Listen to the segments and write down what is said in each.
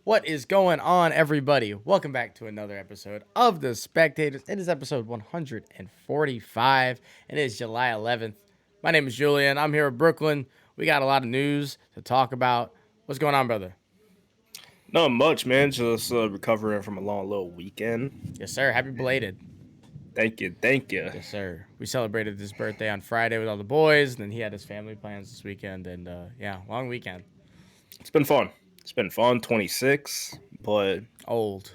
What is going on, everybody? Welcome back to another episode of The Spectators. It is episode 145, and it is July 11th. My name is Julian. I'm here with Brooklyn. We got a lot of news to talk about. What's going on, brother? Not much, man. Just recovering from a long little weekend. Yes, sir. Happy belated. Thank you, thank you. Yes, sir. We celebrated his birthday on Friday with all the boys, and then he had his family plans this weekend, and long weekend. It's been fun. It's been fun. 26, but Old.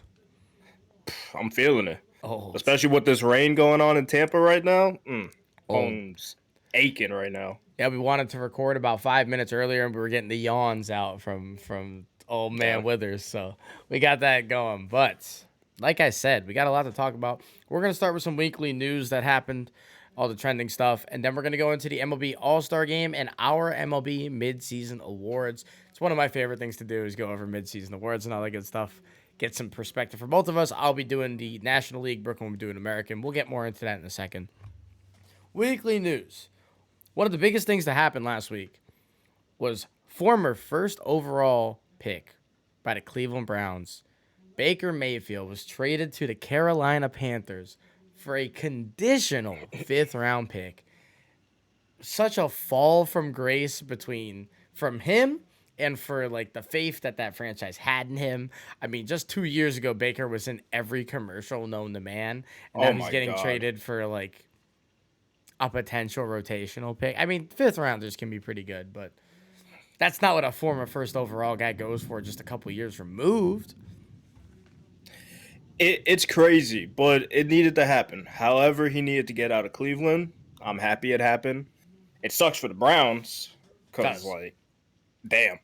I'm feeling it. Old. Especially with this rain going on in Tampa right now. Old. Bones aching right now. Yeah, we wanted to record about 5 minutes earlier, and we were getting the yawns out from old man Yeah. Withers, so we got that going. But like I said, we got a lot to talk about. We're gonna start with some weekly news that happened, all the trending stuff, and then we're gonna go into the MLB All-Star Game and our MLB midseason awards. It's one of my favorite things to do is go over midseason awards and all that good stuff. Get some perspective for both of us. I'll be doing the National League, Brooklyn will be doing American. We'll get more into that in a second. Weekly news. One of the biggest things that happened last week was former first overall pick by the Cleveland Browns, Baker Mayfield, was traded to the Carolina Panthers for a conditional fifth round pick. Such a fall from grace from him and for like the faith that franchise had in him. I mean, just 2 years ago, Baker was in every commercial known to man, and now Oh he's my getting god. traded for like a potential rotational pick. I mean, fifth rounders can be pretty good, but that's not what a former first overall guy goes for just a couple years removed. It's crazy, but it needed to happen. However, he needed to get out of Cleveland. I'm happy it happened. It sucks for the Browns because, Does. damn.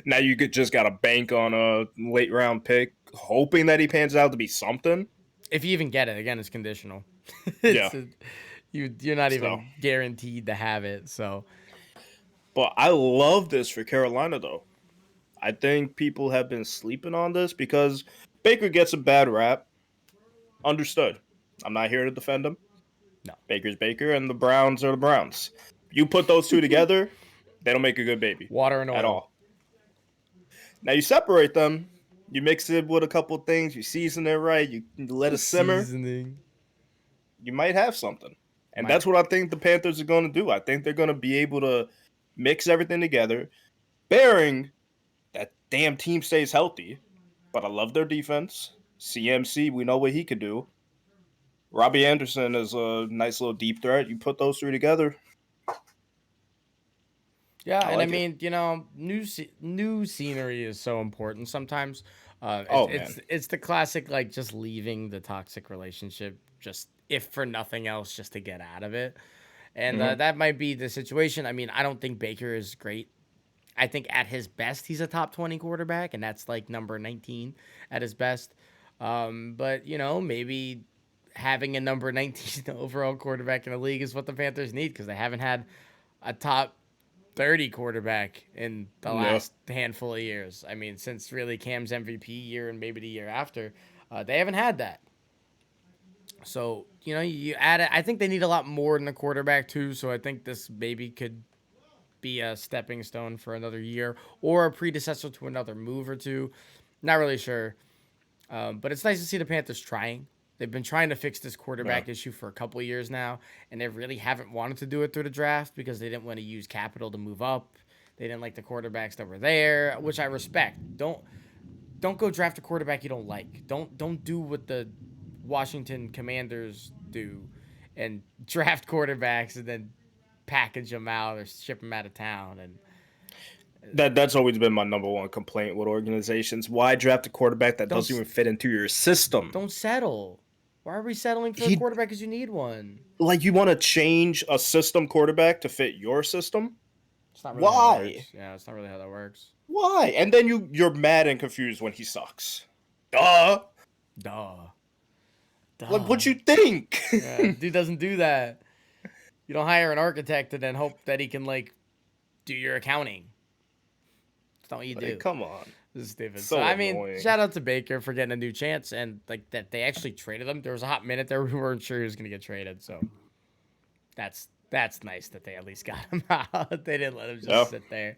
Now you just got to bank on a late round pick, hoping that he pans out to be something. If you even get it, again, it's conditional. Yeah. You're not So, even guaranteed to have it. So but I love this for Carolina, though. I think people have been sleeping on this because Baker gets a bad rap. Understood. I'm not here to defend him. no, Baker's Baker, and the Browns are the Browns. You put those two together, they don't make a good baby water and at oil. all. Now you separate them, you mix it with a couple things, you season it right, you let it simmer, Seasoning. you might have something. And Might. that's what I think the Panthers are going to do. I think they're going to be able to mix everything together, bearing that damn team stays healthy. But I love their defense. CMC, we know what he could do. Robbie Anderson is a nice little deep threat. You put those three together. Yeah, I and I like it. mean, new scenery is so important sometimes. Oh, It's the classic like just leaving the toxic relationship, just if for nothing else, just to get out of it, and man. that might be the situation. I mean, I don't think Baker is great. I think at his best, he's a top 20 quarterback, and that's like number 19 at his best. But maybe having a number 19 overall quarterback in the league is what the Panthers need because they haven't had a top 30 quarterback in the Yeah. last handful of years. I mean, since really Cam's MVP year and maybe the year after, they haven't had that. So, you add it. I think they need a lot more than the quarterback, too. So I think this maybe could be a stepping stone for another year or a predecessor to another move or two. Not really sure. But it's nice to see the Panthers trying. They've been trying to fix this quarterback Yeah. issue for a couple of years now, and they really haven't wanted to do it through the draft because they didn't want to use capital to move up. They didn't like the quarterbacks that were there, which I respect. Don't go draft a quarterback you don't like. Don't do what the Washington Commanders do and draft quarterbacks and then package them out or ship them out of town. And That's always been my number one complaint with organizations. Why draft a quarterback that don't doesn't even fit into your system? don't settle. Why are we settling for a He quarterback because you need one? you want to change a system quarterback to fit your system? It's not really how that Why? works. Yeah, it's not really how that works. Why? And then you're mad and confused when he sucks. Duh. Duh. Like what Duh. you think? Yeah, dude doesn't do that. You don't hire an architect and then hope that he can like do your accounting. That's not what you do. Like, come on. This is stupid. So So I mean, annoying. shout out to Baker for getting a new chance and like that they actually traded him. There was a hot minute there we weren't sure he was gonna get traded. So that's nice that they at least got him out. They didn't let him just Yeah. sit there.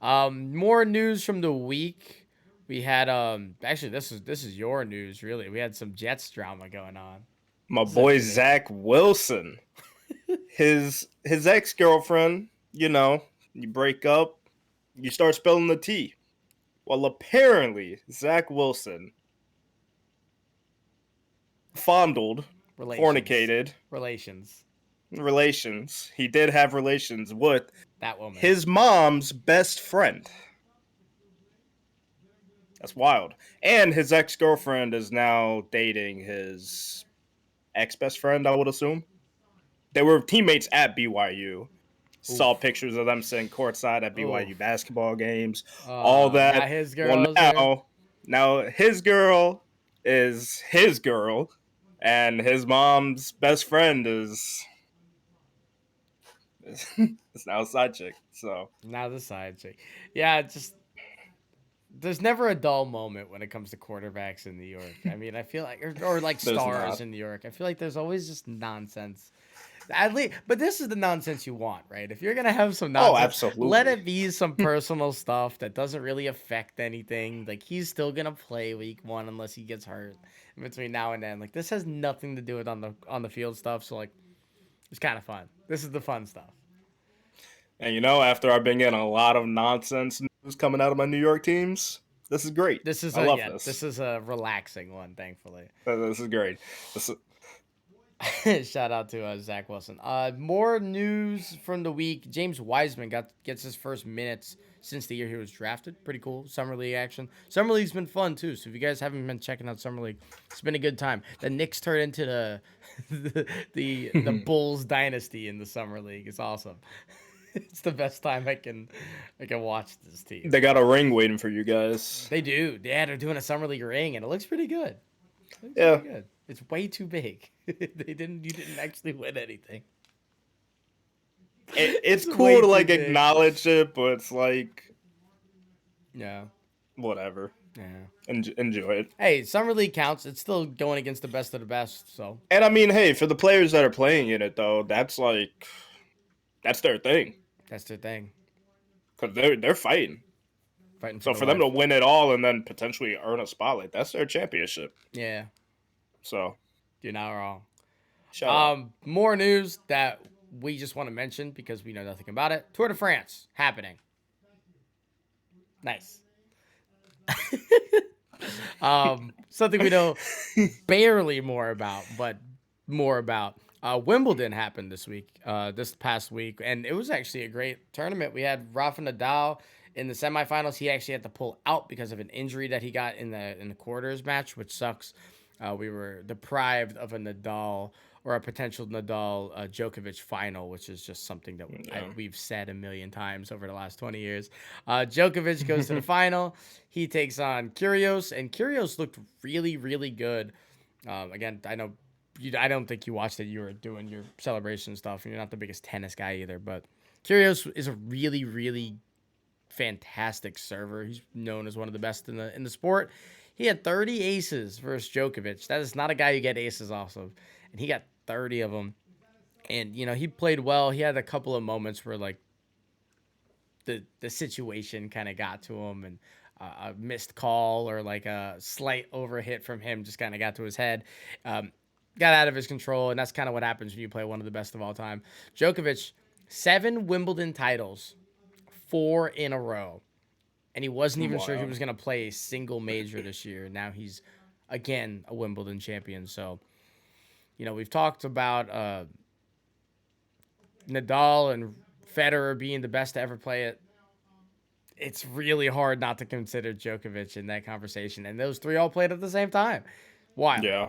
More news from the week We had actually this is your news really. We had some Jets drama going on. My This is boy interesting. Zach Wilson, his ex girlfriend. You break up, you start spilling the tea. Well, apparently Zach Wilson fondled, Relations. fornicated, Relations. relations. He did have relations with That woman. his mom's best friend. That's wild. And his ex girlfriend is now dating his ex best friend, I would assume. They were teammates at BYU. Saw Oof. pictures of them sitting courtside at BYU Oof. basketball games, all Now that. his Well, girl's there. now his girl is his girl, and his mom's best friend is it's now a side chick. So Now the side chick. Yeah, just there's never a dull moment when it comes to quarterbacks in New York. I mean, I feel like, or like there's stars not. in New York. I feel like there's always just nonsense. At least, but this is the nonsense you want, right? If you're gonna have some Oh, nonsense, let absolutely. it be some personal stuff that doesn't really affect anything. Like he's still gonna play week one unless he gets hurt in between now and then. Like this has nothing to do with on the field stuff. So like, it's kind of fun. This is the fun stuff. And after I've been getting a lot of nonsense news coming out of my New York teams, this is great. This is I love this this. is a relaxing one, thankfully. This is great. This is, Shout out to Zach Wilson. More news from the week. James Wiseman gets his first minutes since the year he was drafted. Pretty cool. Summer League action. Summer League's been fun too. So if you guys haven't been checking out Summer League, it's been a good time. The Knicks turned into the Bulls dynasty in the Summer League. It's awesome. It's the best time I can watch this team. they got a ring waiting for you guys. They do. Yeah, they're doing a Summer League ring, and it looks pretty good. It looks Yeah, pretty good. It's way too big. You didn't actually win anything. it's It's cool way to too like big. acknowledge it, but it's like Yeah. whatever. Yeah. Enjoy it. Hey, Summer League counts. It's still going against the best of the best, so And I mean, hey, for the players that are playing in it though, that's their thing that's their thing. because they're fighting. Fighting for So their for them to life. win it all and then potentially earn a spotlight, that's their championship. Yeah. So You're not wrong. shout out. More news that we just want to mention because we know nothing about it. Tour de France happening. Nice. Something we know barely more about, but more about. Wimbledon happened this past week, and it was actually a great tournament. We had Rafa Nadal in the semifinals. He actually had to pull out because of an injury that he got in the quarters match, which sucks. We were deprived of a Nadal or a potential Nadal Djokovic final, which is just something that Yeah. we've said a million times over the last 20 years. Djokovic goes to the final. He takes on Kyrgios, and Kyrgios looked really, really good. Again, I know I don't think you watched it. You were doing your celebration stuff, and you're not the biggest tennis guy either. But Kyrgios is a really, really fantastic server. He's known as one of the best in the sport. He had 30 aces versus Djokovic. That is not a guy you get aces off of, and he got 30 of them. And he played well. He had a couple of moments where like the situation kind of got to him, and a missed call or like a slight overhit from him just kind of got to his head. Got out of his control, and that's kind of what happens when you play one of the best of all time. Djokovic, 7 Wimbledon titles, 4 in a row. And he wasn't even sure he Wow. was going to play a single major this year. Now he's, again, a Wimbledon champion. So, we've talked about Nadal and Federer being the best to ever play it. It's really hard not to consider Djokovic in that conversation. And those three all played at the same time. Wild. Yeah.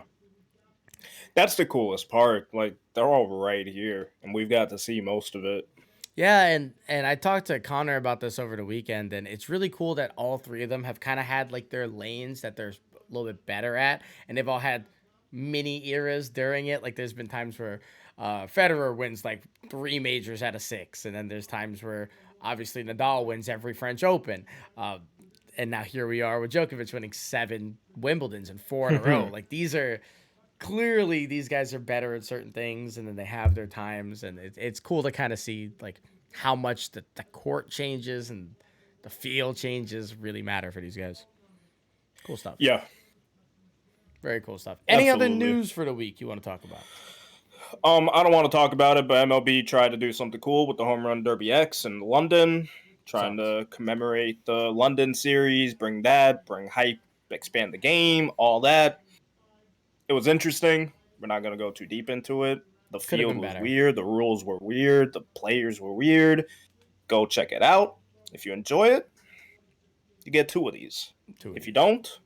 That's the coolest part. Like they're all right here, and we've got to see most of it. Yeah, and I talked to Connor about this over the weekend, and it's really cool that all three of them have kind of had like their lanes that they're a little bit better at, and they've all had mini eras during it. Like there's been times where Federer wins like 3 majors out of 6, and then there's times where obviously Nadal wins every French Open. And now here we are with Djokovic winning 7 Wimbledons and 4 in a row. Like these guys are better at certain things, and then they have their times, and it's cool to kind of see like how much the court changes and the field changes really matter for these guys. Cool stuff. Yeah, Very cool stuff. Any other absolutely. news for the week you want to talk about? I don't want to talk about it, but MLB tried to do something cool with the Home Run Derby X in London, trying Sucks. to commemorate the London series, bring hype, expand the game, all that. It was interesting. We're not going to go too deep into it. The Could have field been was better. weird, the rules were weird, the players were weird. Go check it out. If you enjoy it, you get 2 of these. Two of If you these. don't,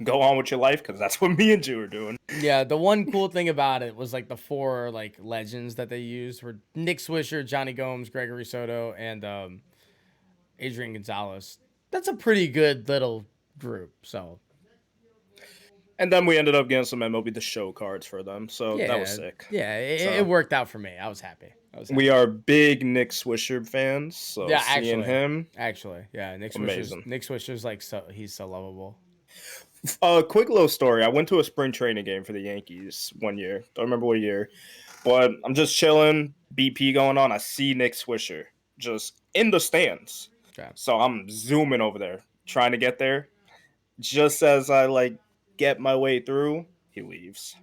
go on with your life because that's what me and Drew are doing. Yeah, the one cool thing about it was like the 4 like legends that they used were Nick Swisher, Johnny Gomes, Gregory Soto, and Adrian Gonzalez. That's a pretty good little group. So And then we ended up getting some MLB The Show cards for them, so that was yeah, sick. yeah, it So worked out for me. I was happy. we are big Nick Swisher fans, so Yeah, seeing him, yeah. amazing. Nick Swisher's like he's so lovable. Quick little story. I went to a spring training game for the Yankees one year. Don't remember what year, but I'm just chilling, BP going on. I see Nick Swisher just in the stands. Okay. So I'm zooming over there, trying to get there. Just as I like get my way through, he leaves.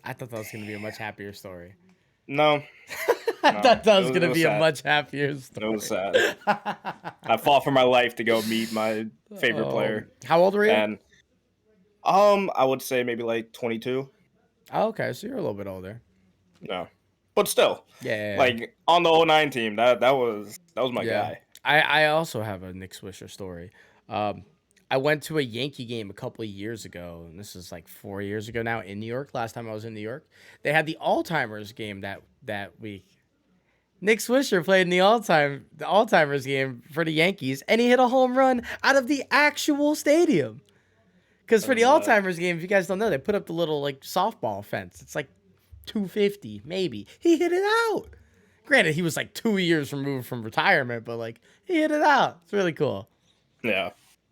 I thought that was gonna be a much happier story. No, I no, thought that was it gonna was be a sad. much happier It was story. sad. I fought for my life to go meet my favorite player, How old were you? and I would say maybe like 22. Oh, okay, so you're a little bit older. No, but still, Yeah. like on the '09 team, that was my Yeah. guy. I also have a Nick Swisher story. Um, I went to a Yankee game a couple of years ago, and this is like 4 years ago now in New York. Last time I was in New York, they had the All-Timers game that week. Nick Swisher played in the All-Timers game for the Yankees, and he hit a home run out of the actual stadium. Because I for the remember that. All-Timers game, if you guys don't know, they put up the little like softball fence. It's like 250 maybe. He hit it out. Granted, he was like 2 years removed from retirement, but like he hit it out. It's really cool. Yeah,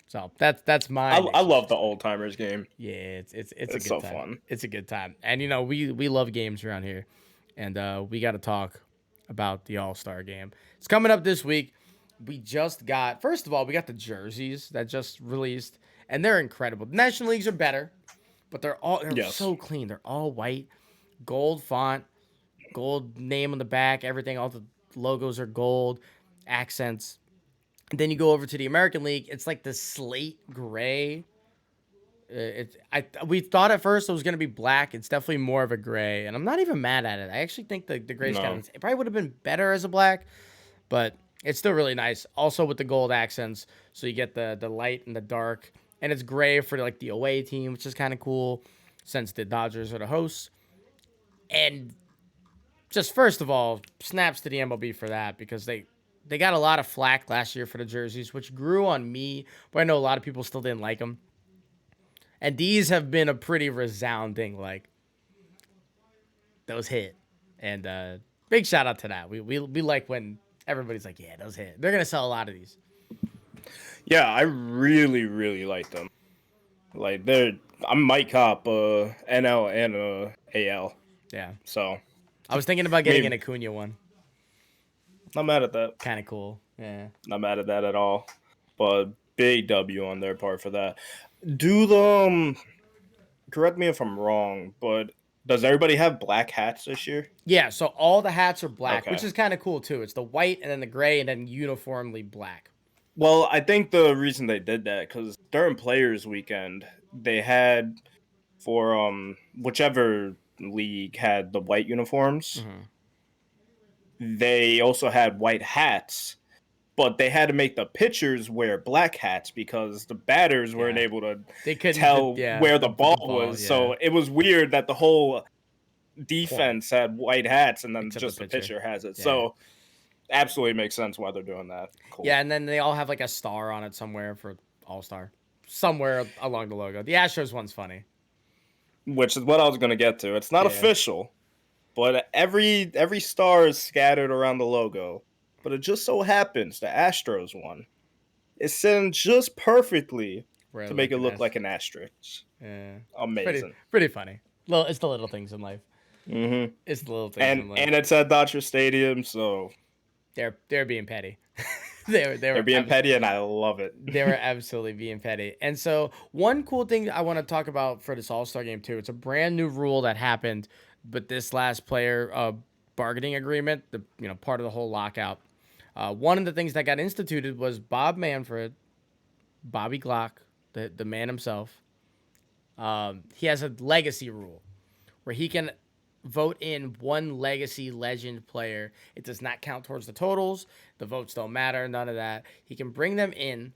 So that's my Nick I Swisher love the story. old timers game. Yeah, it's a It's good so time. fun. It's a good time, and we love games around here, and we got to talk about the All-Star game. It's coming up this week. First of all, we got the jerseys that just released, and they're incredible. The National Leagues are better, but they're Yes. so clean. They're all white, gold font, gold name on the back. Everything, all the logos are gold, accents. And then you go over to the American League. It's like the slate gray. We thought at first it was gonna be black. It's definitely more of a gray, and I'm not even mad at it. I actually think the gray's No. it probably would have been better as a black, but it's still really nice. Also with the gold accents, so you get the light and the dark, and it's gray for like the away team, which is kind of cool, since the Dodgers are the hosts. And just first of all, snaps to the MLB for that because they got a lot of flack last year for the jerseys, which grew on me, but I know a lot of people still didn't like them. And these have been a pretty resounding, like, those hit. And big shout out to that. We like when everybody's like, yeah, those hit. They're going to sell a lot of these. Yeah, I really, really like them. Like I might cop NL and AL. Yeah. So I was thinking about getting Maybe. an Acuna one. not mad at that. Kind of cool. Yeah. Not mad at that at all. But big W on their part for that. Do the correct me if I'm wrong, but does everybody have black hats this year? Yeah, so all the hats are black, Okay. which is kind of cool too. It's the white and then the gray and then uniformly black. Well, I think the reason they did that because during Players Weekend they had for whichever league had the white uniforms, they also had white hats, but they had to make the pitchers wear black hats because the batters weren't Yeah. able to They couldn't tell where the put ball was. yeah. So it was weird that the whole defense had white hats and then Except just the the pitcher. pitcher has it. Yeah. So absolutely makes sense why they're doing that. Cool. Yeah, and then they all have like a star on it somewhere for All-Star. Somewhere along the logo. The Astros one's funny. Which is what I was going to get to. It's not Yeah. official, but every star is scattered around the logo. But it just so happens the Astros one is sitting just perfectly Where to make it look an like an asterisk. Yeah. Amazing. Pretty funny. It's the little things in life. Mm-hmm. It's the little things in life. And it's at Dodger Stadium, so They're being petty. They They're were being petty, and I love it. they were absolutely being petty. And so one cool thing I want to talk about for this All-Star game too, it's a brand new rule that happened, but this last player bargaining agreement, the part of the whole lockout. One of the things that got instituted was Bob Manfred, Bobby Glock, the man himself. He has a legacy rule where he can vote in one legacy legend player. It does not count towards the totals. The votes don't matter. None of that. He can bring them in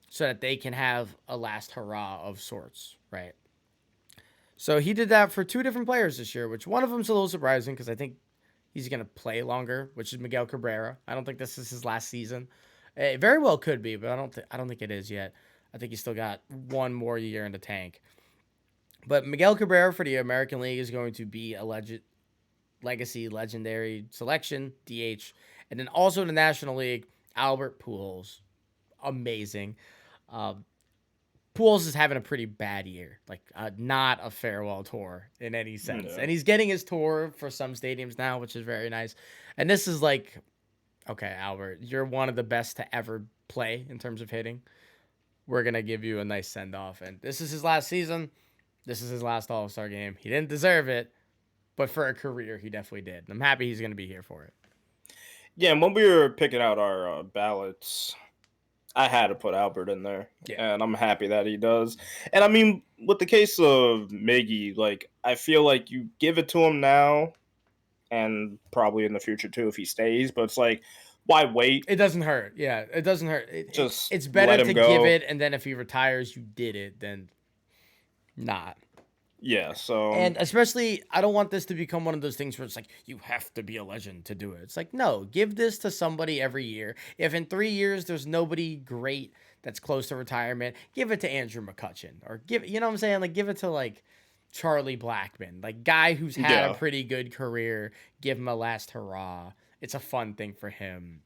so that they can have a last hurrah of sorts, right? So he did that for two different players this year, which one of them's a little surprising because I think he's going to play longer, which is Miguel Cabrera. I don't think this is his last season. It very well could be, but I don't think it is yet. I think he's still got one more year in the tank. But Miguel Cabrera for the American League is going to be a legacy legendary selection, DH. And then also in the National League, Albert Pujols. Amazing. Pujols is having a pretty bad year, like not a farewell tour in any sense. No. And he's getting his tour for some stadiums now, which is very nice. And this is like, okay, Albert, you're one of the best to ever play in terms of hitting. We're going to give you a nice send off. And this is his last season. This is his last All-Star game. He didn't deserve it, but for a career, he definitely did. I'm happy he's going to be here for it. Yeah, and when we were picking out our ballots, I had to put Albert in there, and I'm happy that he does. And I mean, with the case of Miggy, like, I feel like you give it to him now, and probably in the future too if he stays. But it's like, why wait? It doesn't hurt. Yeah, it doesn't hurt. It's let better him to go. give it, and then if he retires, you did it. Then not. Yeah. So And especially, I don't want this to become one of those things where it's like you have to be a legend to do it. It's like, no, give this to somebody every year. If in 3 years there's nobody great that's close to retirement, give it to Andrew McCutchen or give you know what I'm saying? Like give it to like Charlie Blackmon, like guy who's had a pretty good career. Give him a last hurrah. It's a fun thing for him.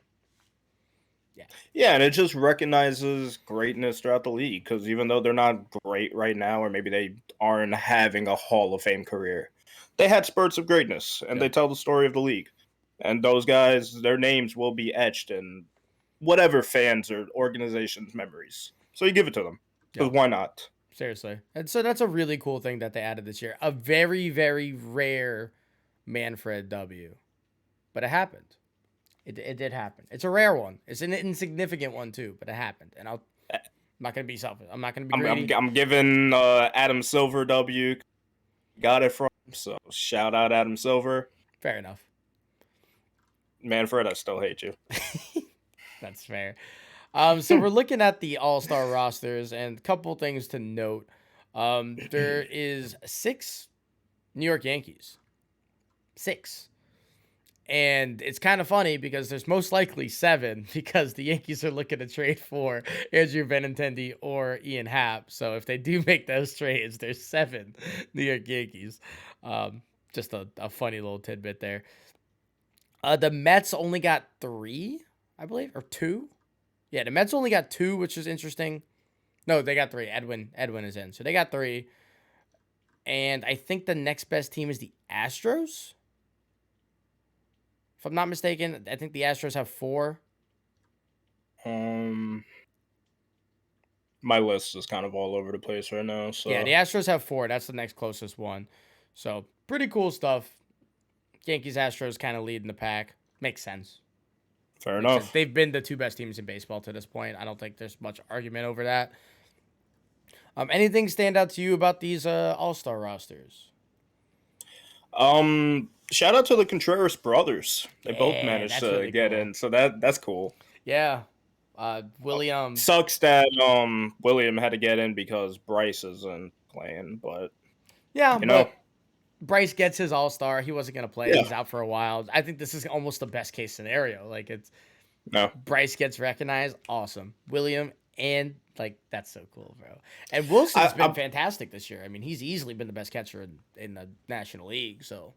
Yeah, and it just recognizes greatness throughout the league because even though they're not great right now, or maybe they aren't having a Hall of Fame career, they had spurts of greatness, and they tell the story of the league. And those guys, their names will be etched in whatever fans or organizations' memories. So you give it to them because why not? Seriously. And so that's a really cool thing that they added this year. A very, very rare Manfred W. But it happened. It did happen. It's a rare one. It's an insignificant one too, but it happened. And I'm not gonna be selfish. I'm not gonna be greedy. I'm giving Adam Silver W. Got it from. So shout out Adam Silver. Fair enough. Manfred, I still hate you. That's fair. So we're looking at the All-Star rosters, and a couple things to note. There is 6 New York Yankees. 6. And it's kind of funny because there's most likely 7 because the Yankees are looking to trade for Andrew Benintendi or Ian Happ. So if they do make those trades, there's 7 New York Yankees. Just a funny little tidbit there. The Mets only got 3, I believe, or 2. Yeah, the Mets only got 2, which is interesting. No, they got 3. Edwin is in. So they got 3. And I think the next best team is the Astros. If I'm not mistaken, I think the Astros have 4. My list is kind of all over the place right now. So yeah, the Astros have 4. That's the next closest one. So pretty cool stuff. Yankees, Astros kind of leading the pack. Makes sense. Fair enough. They've been the 2 best teams in baseball to this point. I don't think there's much argument over that. Anything stand out to you about these All-Star rosters? Shout out to the Contreras brothers. They both managed to really get cool. in, so that's cool. Yeah. William sucks that William had to get in because Bryce isn't playing, but yeah, you know, Bryce gets his All-Star. He wasn't gonna play. Yeah. He's out for a while. I think this is almost the best case scenario. Like Bryce gets recognized. Awesome. William and like that's so cool, bro. And Wilson's been fantastic this year. I mean, he's easily been the best catcher in the National League. So,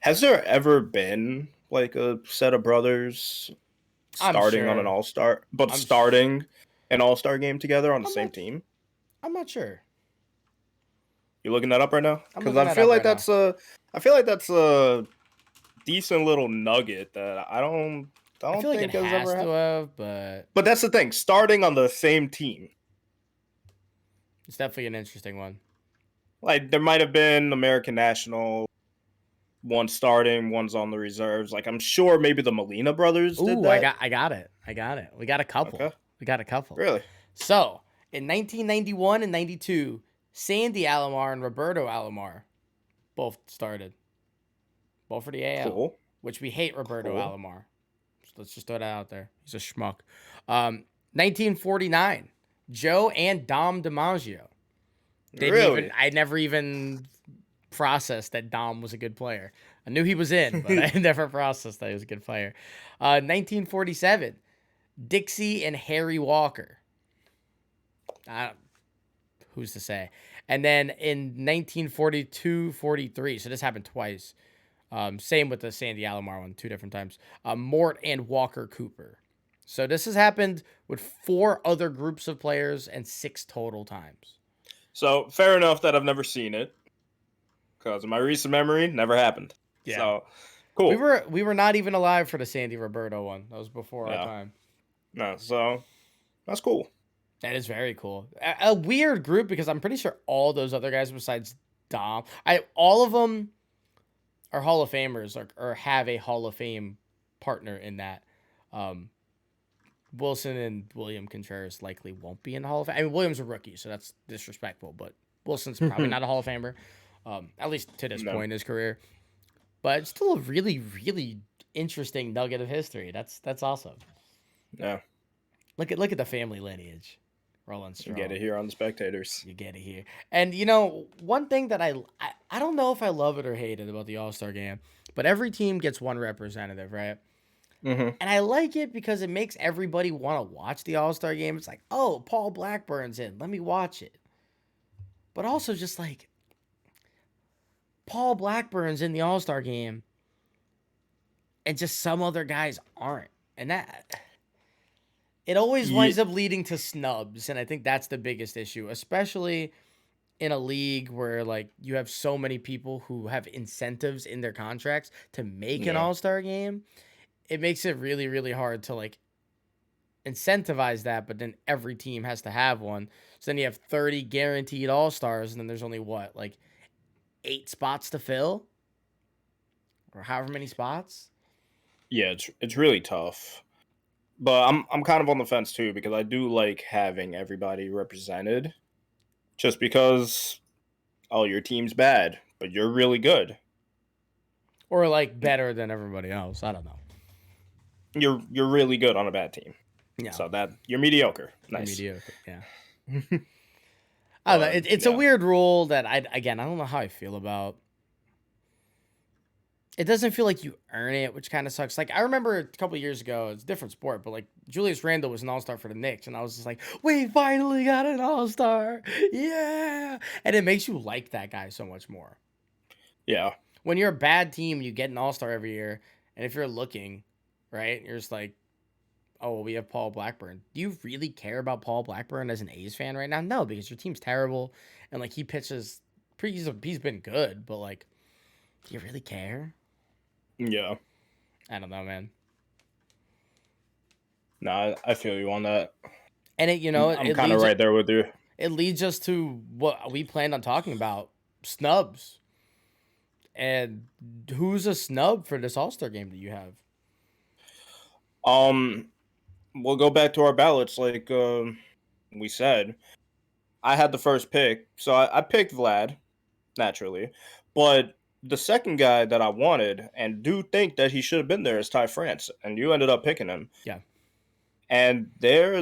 has there ever been like a set of brothers starting on an All-Star, but starting an All-Star game together on the same team? I'm not sure. You looking that up right now? Because I feel like that's a decent little nugget that I don't I I don't feel like it think has has ever to happened. have, but But that's the thing. Starting on the same team, it's definitely an interesting one. like there might have been American National, one starting, one's on the reserves. Like I'm sure maybe the Molina brothers did Ooh, I that. got I got it. I got it. We got a couple. Okay, We got a couple. really So, in 1991 and 92, Sandy Alomar and Roberto Alomar both started. Both for the AL, cool. which we hate Roberto Cool. Alomar. So let's just throw that out there. He's a schmuck. 1949, Joe and Dom DiMaggio. Really? I never even processed that Dom was a good player. I knew he was in, but I never processed that he was a good player. 1947, Dixie and Harry Walker. Who's to say? And then in 1942-43, so this happened twice. Same with the Sandy Alomar one, 2 different times. Mort and Walker Cooper. So this has happened with 4 other groups of players and 6 total times. So fair enough that I've never seen it, because in my recent memory, never happened. Yeah. So cool. We were not even alive for the Sandy Roberto one. That was before our Yeah. time. No, so that's cool. That is very cool. A weird group because I'm pretty sure all those other guys besides Dom, all of them are Hall of Famers or have a Hall of Fame partner in that. Wilson and William Contreras likely won't be in the Hall of Fame. I mean, William's a rookie, so that's disrespectful, but Wilson's probably not a Hall of Famer, at least to this point in his career. But it's still a really, really interesting nugget of history. That's awesome. Yeah. Look at the family lineage. Rolling strong. You get it here on the Spectators. You get it here. And one thing that I don't know if I love it or hate it about the All-Star game, but every team gets one representative, right? Mm-hmm. And I like it because it makes everybody want to watch the All-Star game. It's like, oh, Paul Blackburn's in. Let me watch it. But also just like, Paul Blackburn's in the All-Star game and just some other guys aren't. And that... It always winds up leading to snubs, and I think that's the biggest issue, especially in a league where like you have so many people who have incentives in their contracts to make an All-Star game. It makes it really, really hard to like incentivize that, but then every team has to have one. So then you have 30 guaranteed All-Stars, and then there's only what, like 8 spots to fill? Or however many spots? Yeah, it's really tough. But I'm kind of on the fence too, because I do like having everybody represented. Just because, oh, your team's bad, but you're really good. Or like better than everybody else. I don't know. You're really good on a bad team. Yeah. So that you're mediocre. Nice. You're mediocre, yeah. I don't know. It's a weird rule that I don't know how I feel about. It doesn't feel like you earn it, which kind of sucks. Like, I remember a couple of years ago, it's a different sport, but like Julius Randle was an all-star for the Knicks, and I was just like, we finally got an all-star. Yeah. And it makes you like that guy so much more. Yeah. When you're a bad team, you get an all-star every year, and if you're looking, right, you're just like, oh, well, we have Paul Blackburn. Do you really care about Paul Blackburn as an A's fan right now? No, because your team's terrible, and like he pitches, he's been good, but like, do you really care? Yeah. I don't know, man. No, I feel you on that. And I'm kind of right there with you. It leads us to what we planned on talking about, snubs. And who's a snub for this All-Star game that you have? We'll go back to our ballots like we said. I had the first pick, so I picked Vlad, naturally. But the second guy that I wanted and do think that he should have been there is Ty France, and you ended up picking him. Yeah. And I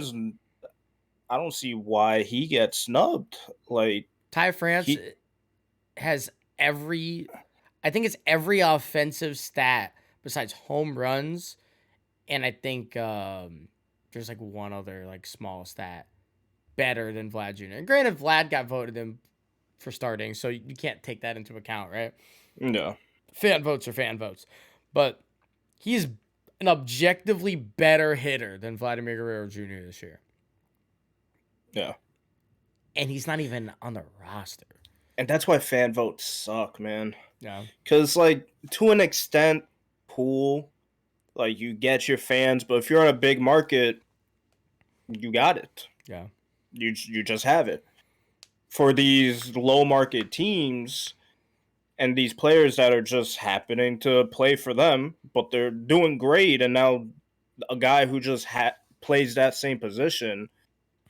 don't see why he gets snubbed. Like Ty France has I think it's every offensive stat besides home runs, and I think there's like one other like small stat better than Vlad Jr. And granted, Vlad got voted in for starting, so you can't take that into account, right? No. Fan votes are fan votes. But he's an objectively better hitter than Vladimir Guerrero Jr. this year. Yeah. And he's not even on the roster. And that's why fan votes suck, man. Yeah. Because, like, to an extent, cool. Like you get your fans, but if you're in a big market, you got it. Yeah. You just have it. For these low market teams and these players that are just happening to play for them, but they're doing great, and now a guy who just plays that same position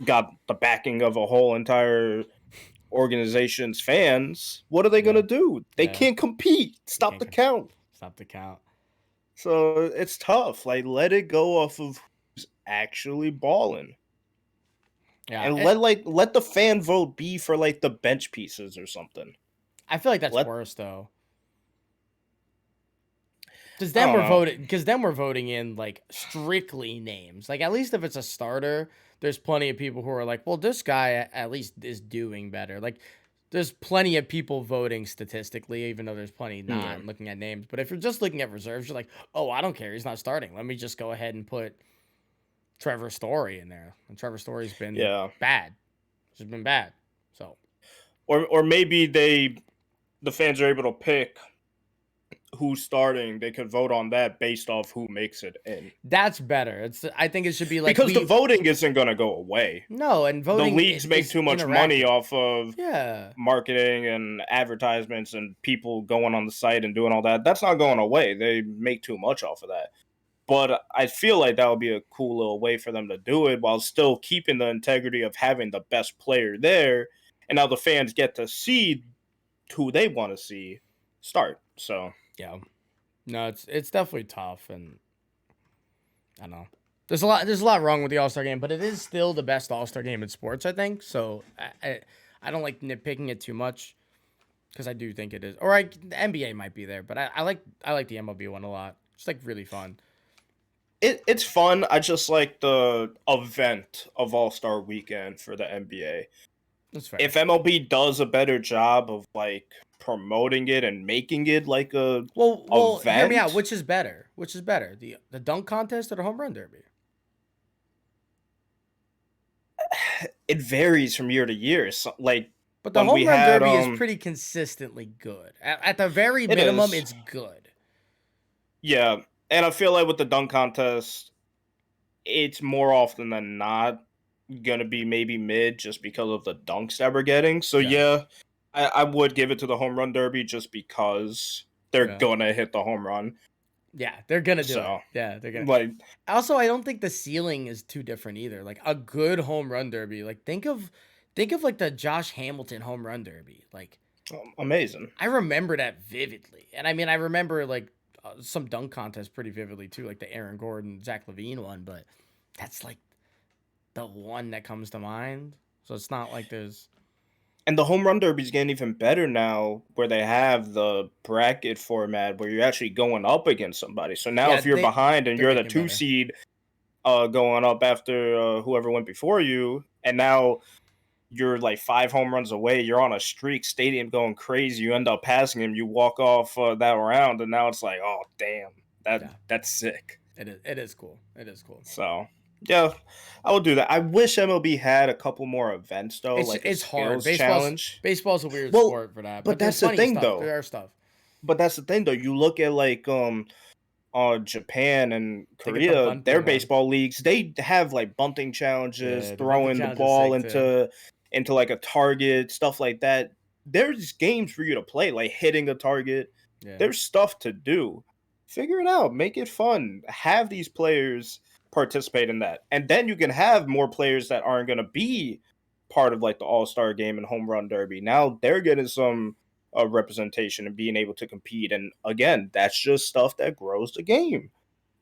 got the backing of a whole entire organization's fans. What are they Yeah. gonna do? They Yeah. can't compete. You Stop can't the count. stop the count. So it's tough. Like let it go off of who's actually balling. Yeah. And let the fan vote be for like the bench pieces or something. I feel like that's Let worse though. I don't know. Because then we're voting in like strictly names. Like at least if it's a starter, there's plenty of people who are like, well, this guy at least is doing better. Like there's plenty of people voting statistically, even though there's plenty Yeah. not looking at names. But if you're just looking at reserves, you're like, oh, I don't care. He's not starting. Let me just go ahead and put Trevor Story in there. And Trevor Story's been Yeah. bad. It's been bad. So Or maybe the fans are able to pick who's starting. They could vote on that based off who makes it in. that's better. I think it should be like Because the voting isn't going to go away. no, and The voting leagues make is too much money interactive. off of Yeah. marketing and advertisements and people going on the site and doing all that. That's not going away. They make too much off of that. But I feel like that would be a cool little way for them to do it while still keeping the integrity of having the best player there. And now the fans get to see who they want to see start. So Yeah. No, it's definitely tough, and I don't know. There's a lot wrong with the All Star game, but it is still the best All Star game in sports, I think. So I don't like nitpicking it too much because I do think it is. Or the NBA might be there, but I like the MLB one a lot. It's like really fun. it's fun. I just like the event of All Star Weekend for the NBA. That's fair. If MLB does a better job of like promoting it and making it like a Well, hear me out. event, Which is better? Which is better, the dunk contest or the home run derby? it varies from year to year. So, like But the when we home run had derby is pretty consistently good. At the very it minimum, is. it's good. Yeah, and I feel like with the dunk contest, it's more often than not gonna be maybe mid just because of the dunks that we're getting. So Yeah. yeah, I would give it to the home run derby just because they're Yeah. gonna hit the home run. Yeah, they're gonna do it. So Yeah, they're gonna. like Also, I don't think the ceiling is too different either. Like a good home run derby. Like think of like the Josh Hamilton home run derby. Like amazing. I remember that vividly, and I mean I remember like some dunk contests pretty vividly too, like the Aaron Gordon, Zach LaVine one. But that's like the one that comes to mind. So it's not like there's And the home run derby's getting even better now where they have the bracket format where you're actually going up against somebody. So now yeah if you're behind and they're you're the getting 2 better. seed going up after whoever went before you, and now you're like 5 home runs away, you're on a streak, stadium going crazy, you end up passing him, you walk off that round, and now it's like, oh damn, Yeah, that's sick. it is. It is cool. It is cool. So yeah, I will do that. I wish MLB had a couple more events though, like a It's hard. skills challenge. Baseball's a weird Well, sport for that, but but there's that's the plenty of thing stuff. though. There are stuff. But that's the thing though. You look at like Japan and They get the Korea, their bunting one. baseball leagues, they have like bunting challenges, Yeah, the bunting throwing the challenge is ball sick too. into like a target, stuff like that. There's games for you to play, like hitting a target. Yeah. There's stuff to do. Figure it out, make it fun. Have these players participate in that. And then you can have more players that aren't going to be part of like the All-Star game and home run derby. Now they're getting some representation and being able to compete. And again, that's just stuff that grows the game.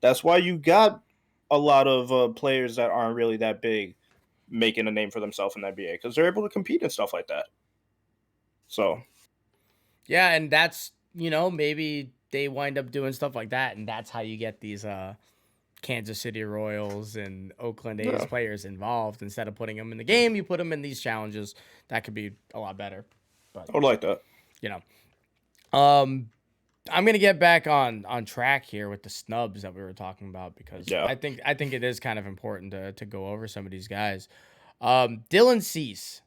That's why you got a lot of players that aren't really that big making a name for themselves in the NBA because they're able to compete and stuff like that. So Yeah, and that's maybe they wind up doing stuff like that, and that's how you get these Kansas City Royals and Oakland A's yeah, players involved. Instead of putting them in the game, you put them in these challenges. That could be a lot better. But I would like that. I'm gonna get back on track here with the snubs that we were talking about because Yeah. I think it is kind of important to go over some of these guys. Dylan Cease.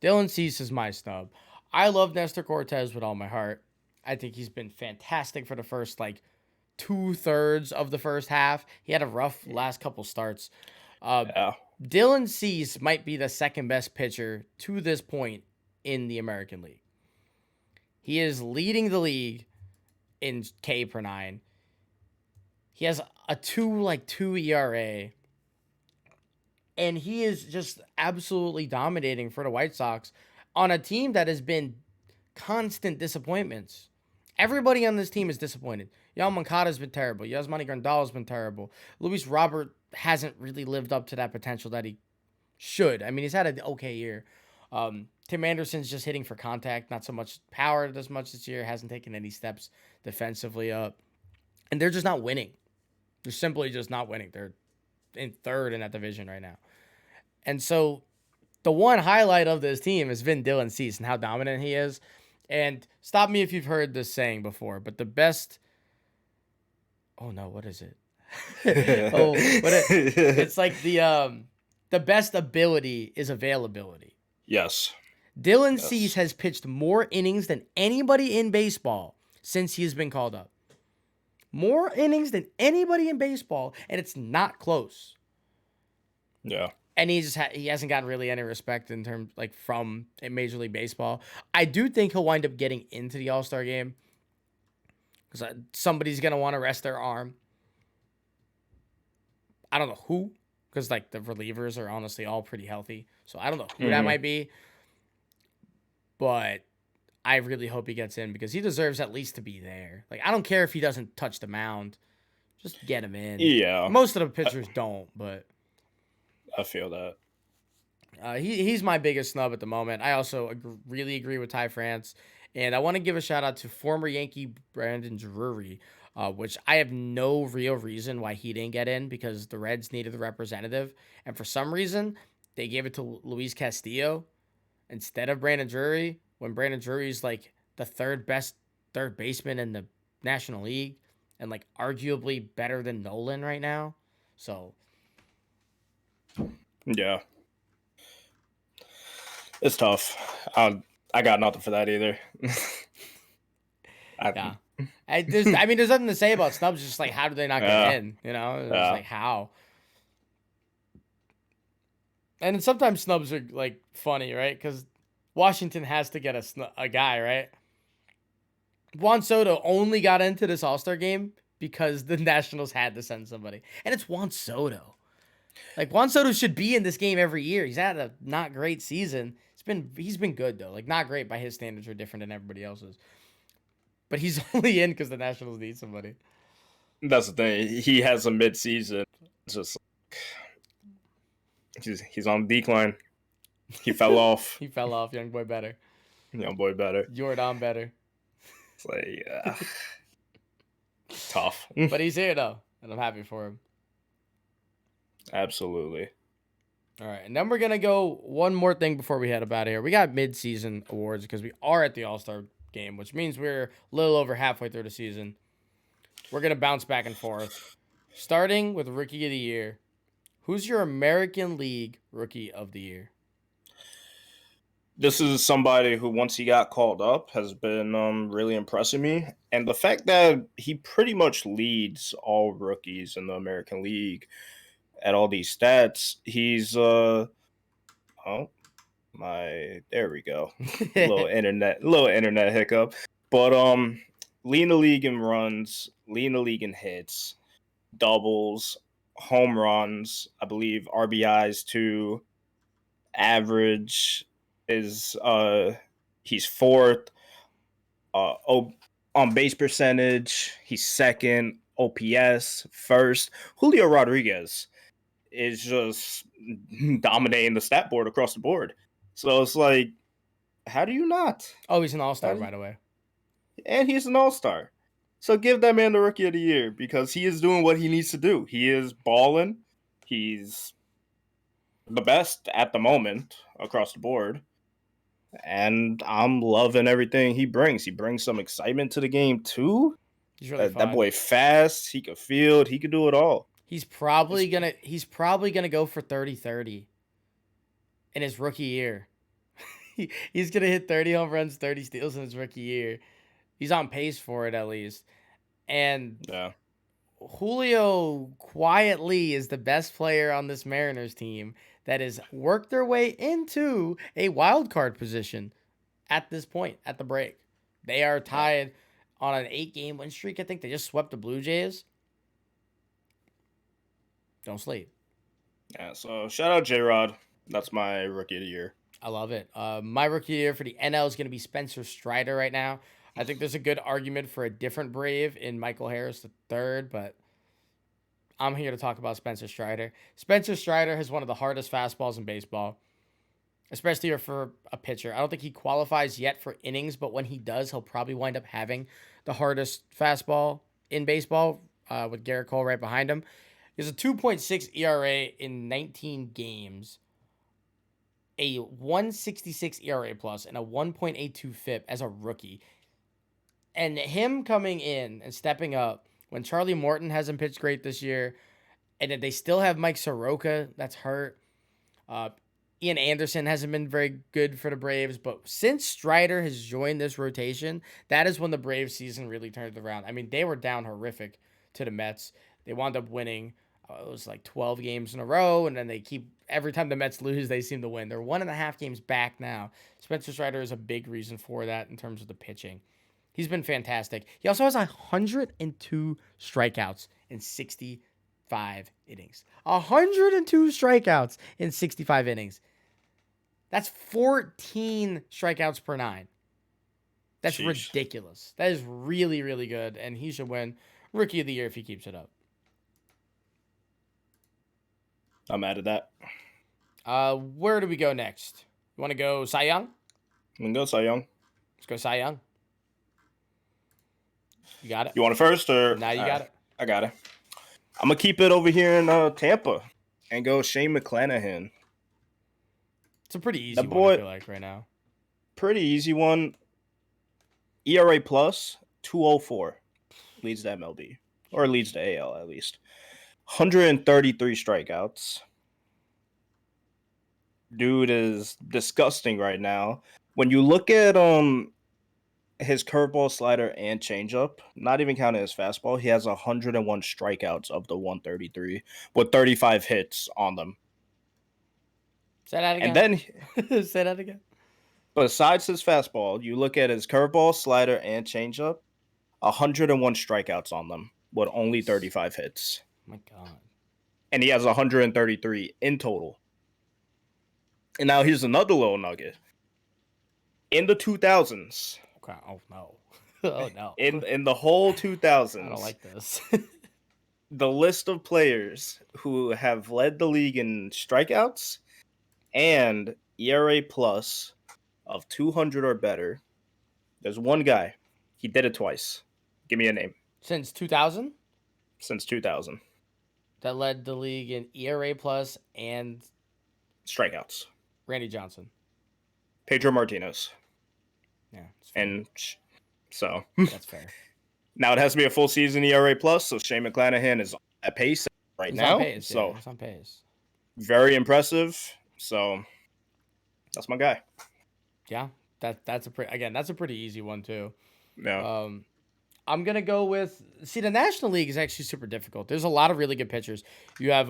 Dylan Cease is my snub. I love Nestor Cortez with all my heart. I think he's been fantastic for the first like 2/3 of the first half. He had a rough last couple starts. Yeah. Dylan Cease might be the second best pitcher to this point in the American League. He is leading the league in K per nine. He has a 2 ERA. And he is just absolutely dominating for the White Sox on a team that has been constant disappointments. Everybody on this team is disappointed. Yal Moncada's been terrible. Yasmani Grandal's been terrible. Luis Robert hasn't really lived up to that potential that he should. I mean, he's had an okay year. Tim Anderson's just hitting for contact, not so much power as much this year. Hasn't taken any steps defensively up. And they're just not winning. They're simply just not winning. They're in third in that division right now. And so the one highlight of this team has been Dylan Cease and how dominant he is. And stop me if you've heard this saying before, but the best. Oh no, what is it? It's like the best ability is availability. Yes. Dylan Cease has pitched more innings than anybody in baseball since he's been called up. More innings than anybody in baseball, and it's not close. Yeah. And he hasn't gotten really any respect in terms from Major League Baseball. I do think he'll wind up getting into the All-Star game because somebody's gonna want to rest their arm. I don't know who, because the relievers are honestly all pretty healthy, so I don't know who that might be. But I really hope he gets in because he deserves at least to be there. I don't care if he doesn't touch the mound, just get him in. Yeah. Most of the pitchers don't, but. I feel that. He's my biggest snub at the moment. I also really agree with Ty France. And I want to give a shout out to former Yankee Brandon Drury, which I have no real reason why he didn't get in because the Reds needed the representative. And for some reason, they gave it to Luis Castillo instead of Brandon Drury when Brandon Drury's the third best third baseman in the National League and arguably better than Nolan right now. So... yeah. It's tough. I got nothing for that either. Yeah. There's nothing to say about snubs. Just how do they not get in? It's how. And sometimes snubs are funny, right? Because Washington has to get a guy, right? Juan Soto only got into this All-Star game because the Nationals had to send somebody, and it's Juan Soto. Juan Soto should be in this game every year. He's had a not great season. He's been good though. Not great by his standards are different than everybody else's. But he's only in because the Nationals need somebody. That's the thing. He has a mid-season. Just he's on decline. He fell off. He fell off. Young boy better. Young boy better. Jordan better. It's tough. But he's here though, and I'm happy for him. Absolutely. All right, and then we're gonna go one more thing before we head up out of here. We got mid-season awards because we are at the All-Star game, which means we're a little over halfway through the season. We're gonna bounce back and forth, starting with Rookie of the Year. Who's your American League Rookie of the Year? This is somebody who, once he got called up, has been really impressing me, and the fact that he pretty much leads all rookies in the American League. At all these stats, he's there we go. little internet hiccup. But leading the league in runs, leading the league in hits, doubles, home runs, I believe RBIs too. Average is he's fourth. On base percentage, he's second. OPS first. Julio Rodriguez is just dominating the stat board across the board. So it's how do you not? Oh, he's an all-star, by the way. And he's an all-star. So give that man the Rookie of the Year because he is doing what he needs to do. He is balling. He's the best at the moment across the board. And I'm loving everything he brings. He brings some excitement to the game, too. He's really that boy fast. He could field. He could do it all. He's probably gonna go for 30-30 in his rookie year. He's gonna hit 30 home runs, 30 steals in his rookie year. He's on pace for it at least. And Julio quietly is the best player on this Mariners team that has worked their way into a wild card position at this point, at the break. They are tied on an 8-game win streak. I think they just swept the Blue Jays. Don't sleep. Yeah, so shout out J-Rod. That's my rookie of the year. I love it. My rookie year for the NL is going to be Spencer Strider right now. I think there's a good argument for a different Brave in Michael Harris III, but I'm here to talk about Spencer Strider. Spencer Strider has one of the hardest fastballs in baseball, especially for a pitcher. I don't think he qualifies yet for innings, but when he does, he'll probably wind up having the hardest fastball in baseball with Garrett Cole right behind him. He has a 2.6 ERA in 19 games, a 166 ERA plus, and a 1.82 FIP as a rookie. And him coming in and stepping up when Charlie Morton hasn't pitched great this year, and then they still have Mike Soroka that's hurt. Ian Anderson hasn't been very good for the Braves, but since Strider has joined this rotation, that is when the Braves season really turned around. I mean, they were down horrific to the Mets. They wound up winning. It was like 12 games in a row, and then every time the Mets lose, they seem to win. They're 1.5 games back now. Spencer Strider is a big reason for that in terms of the pitching. He's been fantastic. He also has 102 strikeouts in 65 innings. 102 strikeouts in 65 innings. That's 14 strikeouts per 9. That's ridiculous. That is really, really good, and he should win Rookie of the Year if he keeps it up. I'm mad at that. Where do we go next? You want to go Cy Young? We can go Cy Young. Let's go Cy Young. You got it? You want it first? Or Now you got it. I got it. I'm going to keep it over here in Tampa and go Shane McClanahan. It's a pretty easy one, I feel like, right now. Pretty easy one. ERA plus 204. Leads the MLB. Or leads the AL, at least. 133 strikeouts. Dude is disgusting right now. When you look at his curveball, slider, and changeup, not even counting his fastball, he has 101 strikeouts of the 133 with 35 hits on them. Say that again. And then say that again. Besides his fastball, you look at his curveball, slider, and changeup, 101 strikeouts on them with only 35 hits. Oh my God. And he has 133 in total. And now here's another little nugget. In the 2000s. Okay. Oh no. Oh no. In the whole 2000s. I don't like this. The list of players who have led the league in strikeouts and ERA plus of 200 or better. There's one guy. He did it twice. Give me a name. Since 2000? Since 2000. That led the league in ERA plus and strikeouts. Randy Johnson. Pedro Martinez. Yeah. And so. That's fair. Now it has to be a full season ERA plus, so Shane McClanahan is at pace now. Pace, so it's on pace. Very impressive. So that's my guy. Yeah. That's a pretty easy one too. Yeah. I'm going to go with... See, the National League is actually super difficult. There's a lot of really good pitchers. You have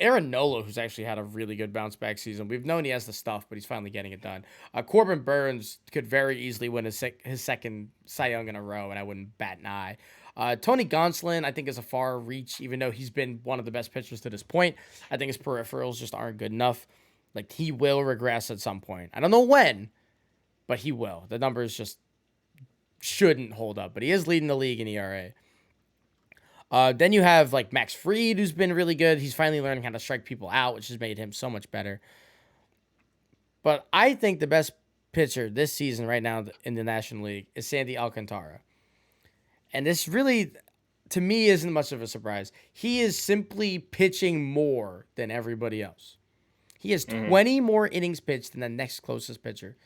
Aaron Nola, who's actually had a really good bounce-back season. We've known he has the stuff, but he's finally getting it done. Corbin Burns could very easily win his second Cy Young in a row, and I wouldn't bat an eye. Tony Gonsolin, I think, is a far reach, even though he's been one of the best pitchers to this point. I think his peripherals just aren't good enough. Like, he will regress at some point. I don't know when, but he will. The numbers just shouldn't hold up, but he is leading the league in ERA. Then you have like Max Fried, who's been really good. He's finally learning how to strike people out, which has made him so much better. But I think the best pitcher this season right now in the National League is Sandy Alcantara. And this really, to me, isn't much of a surprise. He is simply pitching more than everybody else. He has 20 more innings pitched than the next closest pitcher.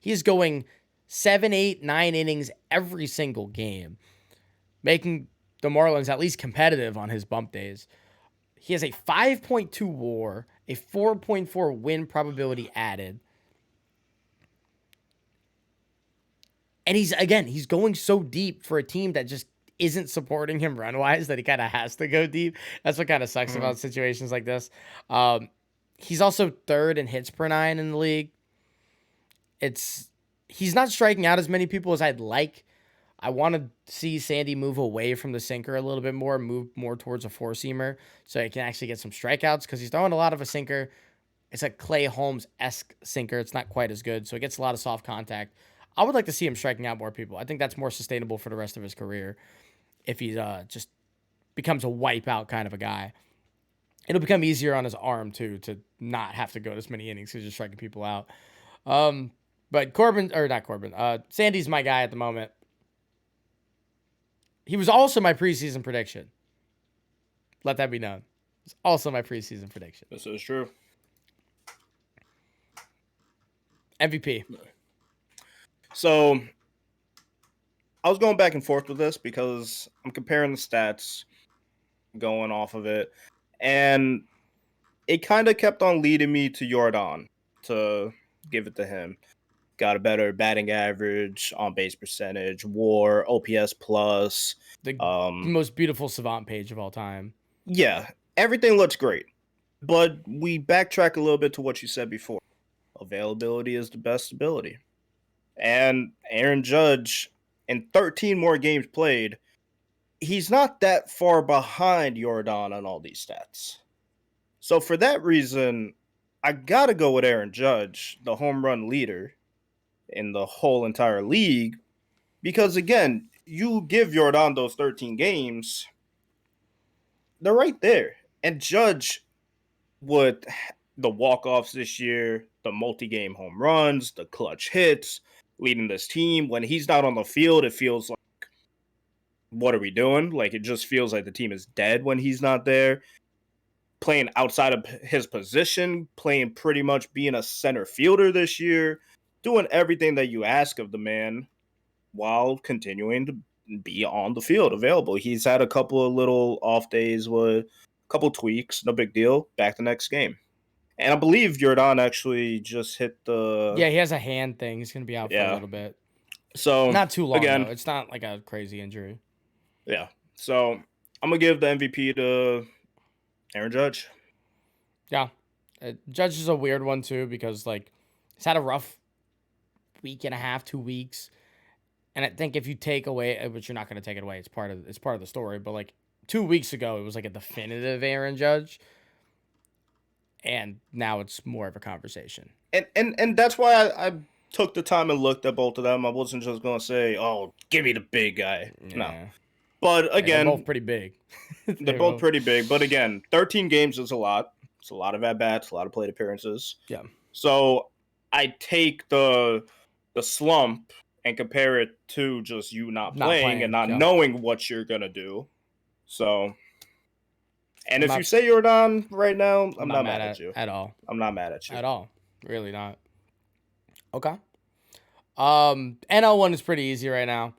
He is going 7, 8, 9 innings every single game, making the Marlins at least competitive on his bump days. He has a 5.2 WAR, a 4.4 win probability added. And he's going so deep for a team that just isn't supporting him run wise, that he kind of has to go deep. That's what kind of sucks about situations like this. He's also third in hits per nine in the league. He's not striking out as many people as I'd like. I want to see Sandy move away from the sinker a little bit more, move more towards a four-seamer so he can actually get some strikeouts because he's throwing a lot of a sinker. It's a Clay Holmes-esque sinker. It's not quite as good, so it gets a lot of soft contact. I would like to see him striking out more people. I think that's more sustainable for the rest of his career if he just becomes a wipeout kind of a guy. It'll become easier on his arm, too, to not have to go as many innings because he's striking people out. But Sandy's my guy at the moment. He was also my preseason prediction. Let that be known. It's also my preseason prediction. This is true. MVP. So I was going back and forth with this because I'm comparing the stats, going off of it, and it kind of kept on leading me to Jordan to give it to him. Got a better batting average, on base percentage, WAR, OPS plus. The most beautiful Savant page of all time. Yeah, everything looks great. But we backtrack a little bit to what you said before. Availability is the best ability. And Aaron Judge, in 13 more games played, he's not that far behind Jordan on all these stats. So for that reason, I got to go with Aaron Judge, the home run leader in the whole entire league, because again, you give Jordan those 13 games, they're right there. And Judge, with the walk-offs this year, the multi-game home runs, the clutch hits, leading this team, when he's not on the field, it feels like, what are we doing? Like, it just feels like the team is dead when he's not there. Playing outside of his position, playing pretty much being a center fielder this year, doing everything that you ask of the man while continuing to be on the field available. He's had a couple of little off days with a couple tweaks, no big deal, back the next game. And I believe Jordan actually just hit the... Yeah, he has a hand thing. He's going to be out for a little bit. So not too long, again, though. It's not like a crazy injury. Yeah. So I'm going to give the MVP to Aaron Judge. Yeah. Judge is a weird one, too, because, like, he's had a rough week and a half, 2 weeks. And I think if you take away, which you're not going to take it away, it's part of the story. But, like, 2 weeks ago, it was like a definitive Aaron Judge. And now it's more of a conversation. And that's why I took the time and looked at both of them. I wasn't just going to say, oh, give me the big guy. Yeah. No. But again, they're both pretty big. They're both pretty big. But again, 13 games is a lot. It's a lot of at-bats, a lot of plate appearances. Yeah. So I take the slump and compare it to just you not playing and not knowing what you're going to do. So, and if you say Jordan right now, I'm not mad at you. At all. I'm not mad at you. At all. Really not. Okay. NL1 is pretty easy right now.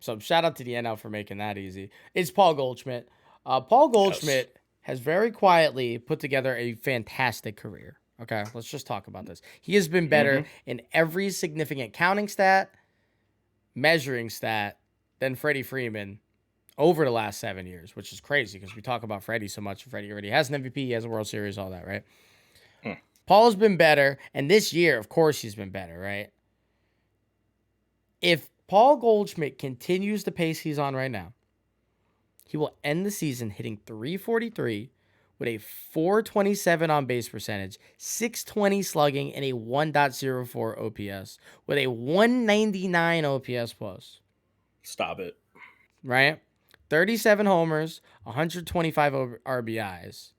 So shout out to the NL for making that easy. It's Paul Goldschmidt. Paul Goldschmidt has very quietly put together a fantastic career. Okay, let's just talk about this. He has been better in every significant counting stat, measuring stat than Freddie Freeman over the last 7 years, which is crazy because we talk about Freddie so much. Freddie already has an MVP, he has a World Series, all that, right? Paul's been better, and this year, of course, he's been better, right? If Paul Goldschmidt continues the pace he's on right now, he will end the season hitting .343 with a .427 on base percentage, .620 slugging, and a 1.04 OPS with a 199 OPS plus. Stop it. Right? 37 homers, 125 RBIs.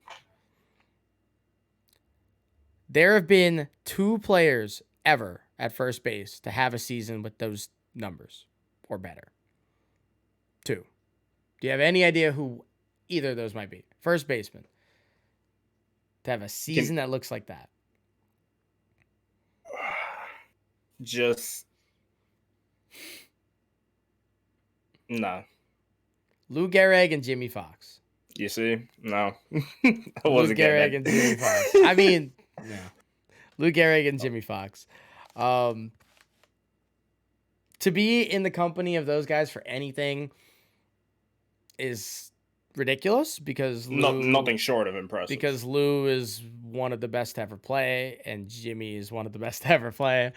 There have been 2 players ever at first base to have a season with those numbers or better. 2. Do you have any idea who either of those might be? First baseman to have a season that looks like that. Just no. Lou Gehrig and Jimmy Fox. You see? No. Lou Gehrig and Jimmy Fox. I mean, yeah. Lou Gehrig and Jimmy Fox. To be in the company of those guys for anything is ridiculous because Nothing short of impressive. Because Lou is one of the best to ever play, and Jimmy is one of the best to ever play,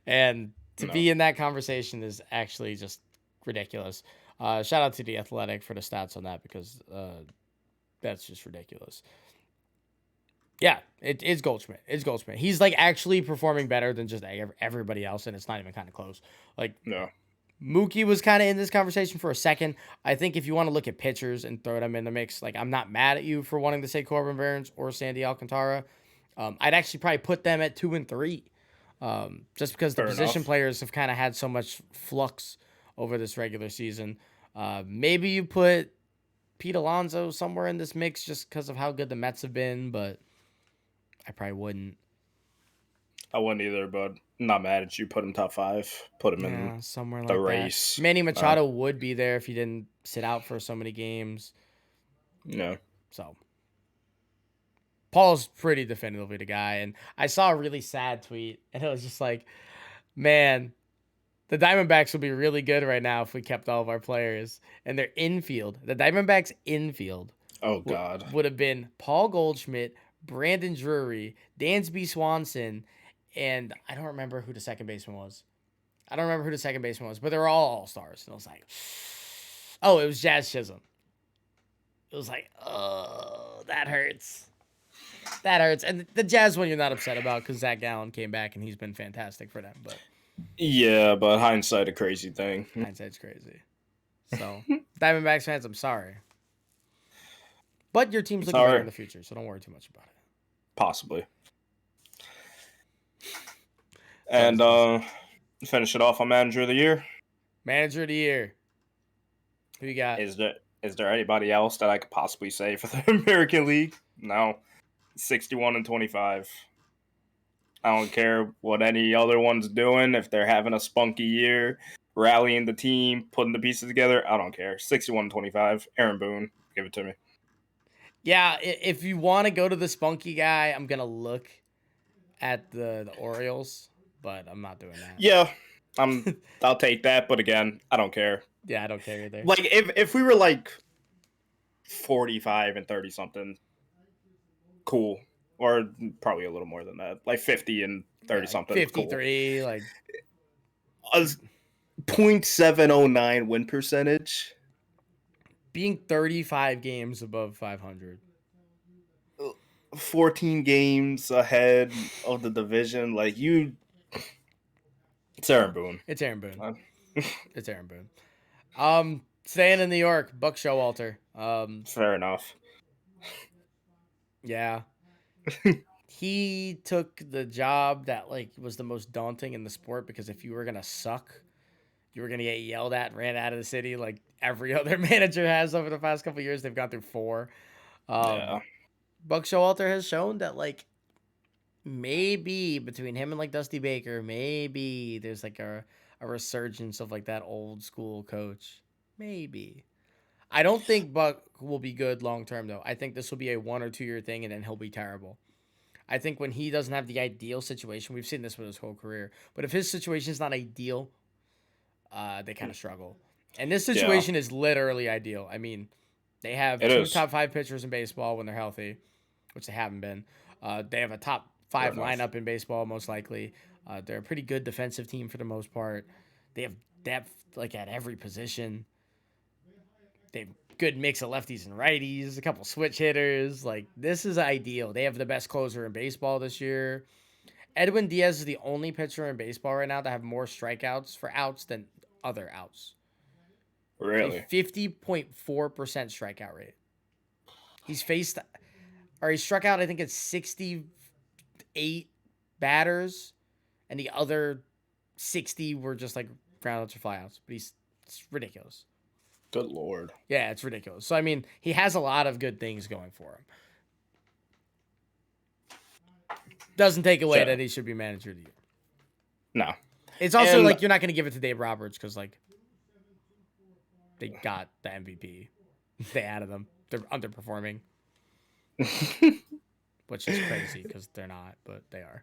and to be in that conversation is actually just ridiculous. Shout out to The Athletic for the stats on that because that's just ridiculous. Yeah, it's Goldschmidt. It's Goldschmidt. He's like actually performing better than just everybody else, and it's not even kind of close. Like, no. Mookie was kind of in this conversation for a second. I think if you want to look at pitchers and throw them in the mix, like, I'm not mad at you for wanting to say Corbin Burns or Sandy Alcantara. I'd actually probably put them at 2 and 3, just because the position players have kind of had so much flux over this regular season. Maybe you put Pete Alonso somewhere in this mix just because of how good the Mets have been, but I probably wouldn't. I wouldn't either, but I'm not mad at you. Put him top 5. Put him in somewhere the like race. That. Manny Machado would be there if he didn't sit out for so many games. No. So Paul's pretty definitively the guy. And I saw a really sad tweet, and it was just like, man, the Diamondbacks would be really good right now if we kept all of our players. And their infield, the Diamondbacks infield, would have been Paul Goldschmidt, Brandon Drury, Dansby Swanson, and I don't remember who the second baseman was. But they were all stars. And I was like, oh, it was Jazz Chisholm. It was like, oh, that hurts. That hurts. And the Jazz one you're not upset about because Zach Gallen came back and he's been fantastic for them. But yeah, but hindsight a crazy thing. Hindsight's crazy. So, Diamondbacks fans, I'm sorry. But your team's looking better in the future, so don't worry too much about it. Possibly. And finish it off on Manager of the Year. Manager of the Year. Who you got? Is there anybody else that I could possibly say for the American League? No. 61 and 25. I don't care what any other one's doing. If they're having a spunky year, rallying the team, putting the pieces together, I don't care. 61 and 25. Aaron Boone. Give it to me. Yeah, if you want to go to the spunky guy, I'm going to look at the Orioles, but I'm not doing that. Yeah, I'll take that, but again, I don't care. Yeah, I don't care either. Like, if we were like 45 and 30 something, cool. Or probably a little more than that. Like 50 and 30 something. 53, cool. Like a 0.709 win percentage. Being 35 games above 500. 14 games ahead of the division. Like, it's Aaron Boone. It's Aaron Boone. It's Aaron Boone. Staying in New York, Buck Showalter. Fair enough. Yeah. He took the job that like was the most daunting in the sport because if you were gonna suck, you were gonna get yelled at and ran out of the city like every other manager has over the past couple of years. They've gone through 4. Yeah. Buck Showalter has shown that like maybe between him and like Dusty Baker, maybe there's like a resurgence of like that old school coach. Maybe. I don't think Buck will be good long term though. I think this will be a 1 or 2 year thing and then he'll be terrible. I think when he doesn't have the ideal situation, we've seen this with his whole career, but if his situation is not ideal, they kind of struggle. And this situation is literally ideal. I mean, they have 2 top 5 pitchers in baseball when they're healthy, which they haven't been. They have a top 5 lineup in baseball, most likely. They're a pretty good defensive team for the most part. They have depth like at every position. They have good mix of lefties and righties, a couple switch hitters. Like, this is ideal. They have the best closer in baseball this year. Edwin Diaz is the only pitcher in baseball right now to have more strikeouts for outs than other outs. Really? 50.4% strikeout rate. He struck out, I think it's 68 batters, and the other 60 were just like groundouts or flyouts. But it's ridiculous. Good Lord. Yeah, it's ridiculous. So, I mean, he has a lot of good things going for him. Doesn't take away that he should be manager of the year. No. It's also like you're not going to give it to Dave Roberts because, like, they got the MVP. They added them. They're underperforming. Which is crazy because they're not, but they are.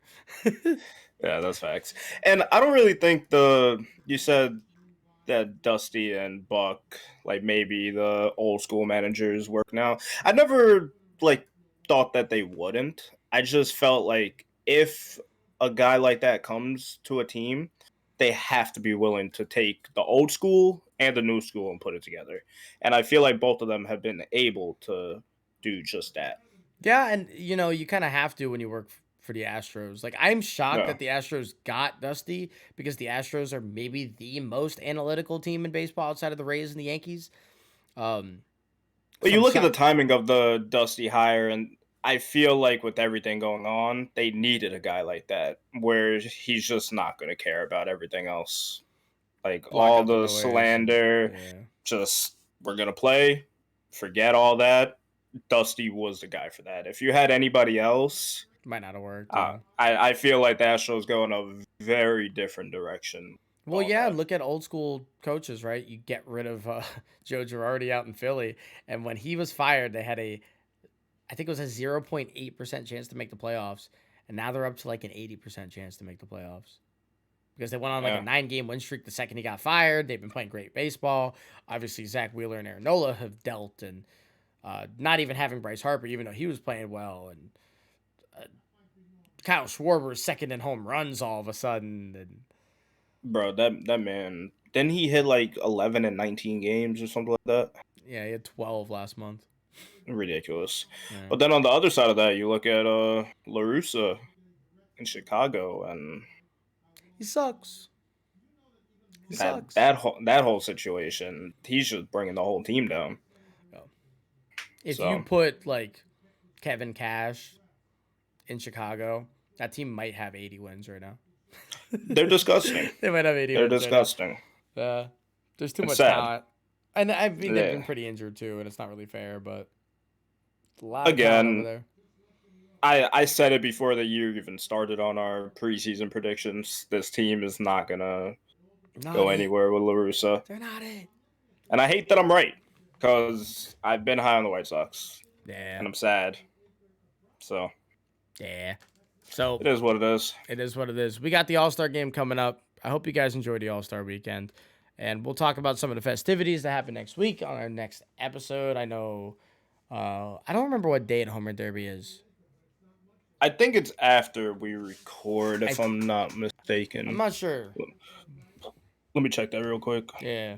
Yeah, that's facts. And I don't really think you said that Dusty and Buck, like maybe the old school managers work now. I never like thought that they wouldn't. I just felt like if a guy like that comes to a team, they have to be willing to take the old school and the new school and put it together. And I feel like both of them have been able to do just that. Yeah, and you kind of have to when you work for the Astros. Like, I'm shocked Yeah. that the Astros got Dusty because the Astros are maybe the most analytical team in baseball outside of the Rays and the Yankees. Um, But so you I'm look at the shocked. timing of the Dusty hire, and I feel like with everything going on, they needed a guy like that, where he's just not going to care about everything else. Like Block all out the the noise and slander, yeah, just we're going to play, forget all that. Dusty was the guy for that. If you had anybody else, might not have worked. Yeah. I feel like the Astros go in a very different direction. Well, All yeah, that. and look at old school coaches, right? You get rid of Joe Girardi out in Philly, and when he was fired, they had I think it was a 0.8% chance to make the playoffs, and now they're up to like an 80% chance to make the playoffs because they went on like a Yeah, 9-game win streak the second he got fired. They've been playing great baseball. Obviously, Zach Wheeler and Aaron Nola have dealt, and not even having Bryce Harper, even though he was playing well, and Kyle Schwarber is second in home runs all of a sudden, and bro, that man. Didn't he hit like 11 and 19 games or something like that? yeah, he had 12 last month. Ridiculous. Yeah. But then on the other side of that, you look at LaRussa in Chicago, and He sucks. He that sucks. that whole situation, he's just bringing the whole team down. Oh. If you So put like Kevin Cash in Chicago, that team might have 80 wins right now. they're disgusting. They might have 80 They're wins right now. disgusting. There's too It's much sad. talent. And I mean, they've been Yeah. pretty injured too, and it's not really fair, but a lot of talent over Again, there. I said it before the year even started on our preseason predictions. This team is not gonna Not go it. anywhere with LaRussa, They're not it. and I hate that I'm right because I've been high on the White Sox, Yeah. and I'm sad. So Yeah. So it is what it is. it is what it is. We got the All-Star game coming up. I hope you guys enjoy the All-Star weekend. And we'll talk about some of the festivities that happen next week on our next episode. I know I don't remember what date Home Run Derby is. I think it's after we record, if I, I'm not I'm mistaken. not sure. Let me check that real quick. Yeah.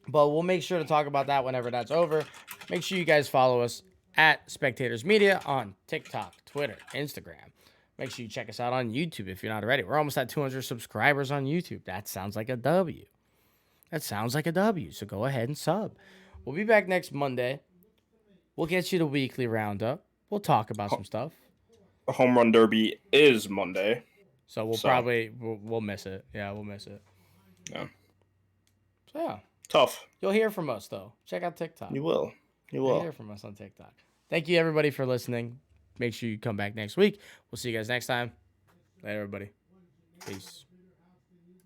But we'll make sure to talk about that whenever that's over. Make sure you guys follow us at Spectators Media on TikTok, Twitter, Instagram. Make sure you check us out on YouTube if you're not already. We're almost at 200 subscribers on YouTube. That sounds like a W. That sounds like a W. So go ahead and sub. We'll be back next Monday. We'll get you the weekly roundup. We'll talk about some stuff. Home Run Derby is Monday. So we'll So. probably we'll miss it. Yeah, we'll miss it. Yeah. So yeah, Tough. you'll hear from us though. Check out TikTok. You will. You You'll will. hear from us on TikTok. Thank you everybody for listening. Make sure you come back next week. We'll see you guys next time. Later, everybody. Peace.